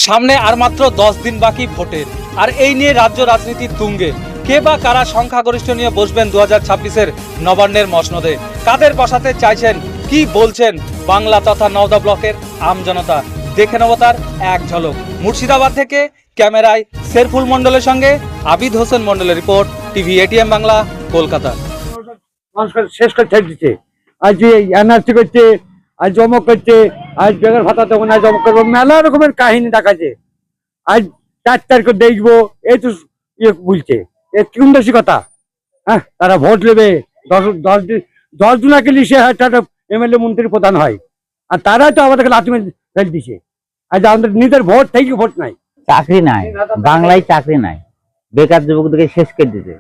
সামনে আর মাত্র 10 দিন বাকি ভোটের, আর এই নিয়ে রাজ্য রাজনীতির তুঙ্গে কে বা কারা সংখ্যাগরিষ্ঠ নিয়ে বসবেন 2026-এর নবান্নের মসনদে, কাদের বসাতে চাইছেন, কি বলছেন বাংলা তথা নওদা ব্লকের আমজনতা, দেখে নেব তার এক ঝলক। মুর্শিদাবাদ থেকে ক্যামেরায় শেরফুল মণ্ডলের সঙ্গে আবিদ হোসেন মণ্ডলের report, TV ATM Bangla, Kolkata. মানুষকে শেষ করে ছেড়ে দিচ্ছে। আজ এনআরসি করছে, আজ জমক করছে, আজ বেকার ভাতা দেবো না, জমক করবো, মেলা রকমের কাহিনী দেখাচ্ছে। আজ 4 তারিখে দেখবো, এই তো বলছে, এ কিরম বেশি কথা। হ্যাঁ, তারা ভোট নেবে, 10 জনাকে লিখে একটা এমএলএ মন্ত্রী প্রধান হয়, আর তারাই তো আমাদেরকে লাথি মেরে ফেল দিছে। আজ আমাদের নিজের ভোট থেকে ভোট নাই, চাকরি নাই, বাংলায় চাকরি নাই, বেকার যুবকদেরকে শেষ করে দিতে।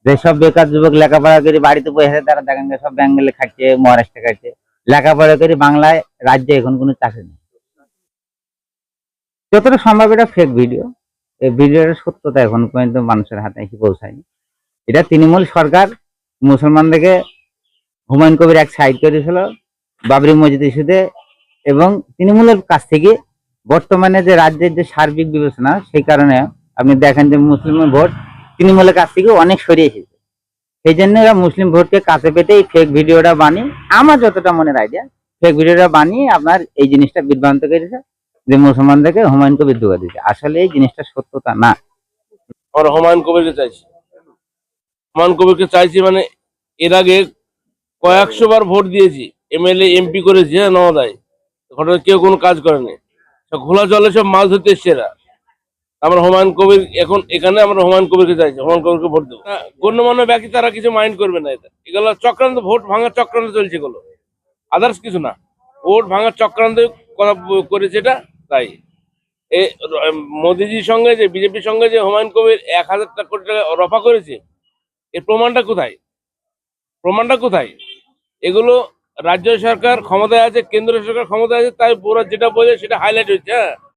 যেসব বেকার যুবক লেখাপড়া করে বাড়িতে বসে আছে, তারা দেখেন সব বেঙ্গলে খাচ্ছে, মহারাষ্ট্রে খাচ্ছে। লেখাপড়া করে বাংলায় রাজ্যে এখন কোনো চাকরি নেই। যতটা সম্ভব এটা ফেক ভিডিও, এই ভিডিওর সত্যতা এখন পর্যন্ত মানুষের হাতে এসে পৌঁছায়নি। এটা তৃণমূল সরকার মুসলমানদেরকে হুমায়ুন কবির এক সাইড করেছিল বাবরি মসজিদ ইস্যুতে, এবং তৃণমূলের কাছ থেকে বর্তমানে যে রাজ্যের যে সার্বিক বিবেচনা, সেই কারণে আপনি দেখেন যে মুসলিম ভোট তৃণমূলের কাছ থেকে অনেক সরিয়ে এসেছে। সেই জন্য এরা মুসলিম ভোটকে কাছে পেতে এই ফেক ভিডিওটা বানিয়ে, আমার যতটা মনের আইডিয়া, ফেক ভিডিওটা বানিয়ে আপনার এই জিনিসটা বিভ্রান্ত করেছে যে মুসলমানদেরকে হুমায়ুন কবির ধোঁকা দিচ্ছে। আসলে এই জিনিসটা সত্যতা না। আমরা হুমায়ুন কবিরকে চাইছি, হুমায়ুন কবিরকে চাইছি, মানে এর আগে কয়েকশো বার ভোট দিয়েছি, এমএলএ এমপি করেছি, হ্যাঁ নওদায়, ঘটনা কেউ কোনো কাজ করেনি। সব ঘোলা জলে সব মাছ ধরতে এসছে এরা। আমরা হুমায়ুন কবির এখন এখানে আমরা হুমায়ুন কবিরকে চাইছি, হুমায়ুন কবিরকে ভোট দেবো। গণ্যমান্য ব্যক্তি তারা কিছু মাইন্ড করবে না, এগুলো চক্রান্ত, ভোট ভাঙার চক্রান্ত চলছে, এগুলো আদার্স কিছু না। ভোট ভাঙার চক্রান্ত কথা করেছে এটা। তাই মোদিজির সঙ্গে যে বিজেপির সঙ্গে যে হুমায়ুন কবির 1000 কোটি টাকা রফা করেছে, এর প্রমাণটা কোথায়? প্রমাণটা কোথায়? এগুলো রাজ্য সরকার ক্ষমতায় আছে, কেন্দ্র সরকার ক্ষমতায় আছে, তাই পুরো যেটা বোঝে সেটা হাইলাইট হচ্ছে। হ্যাঁ,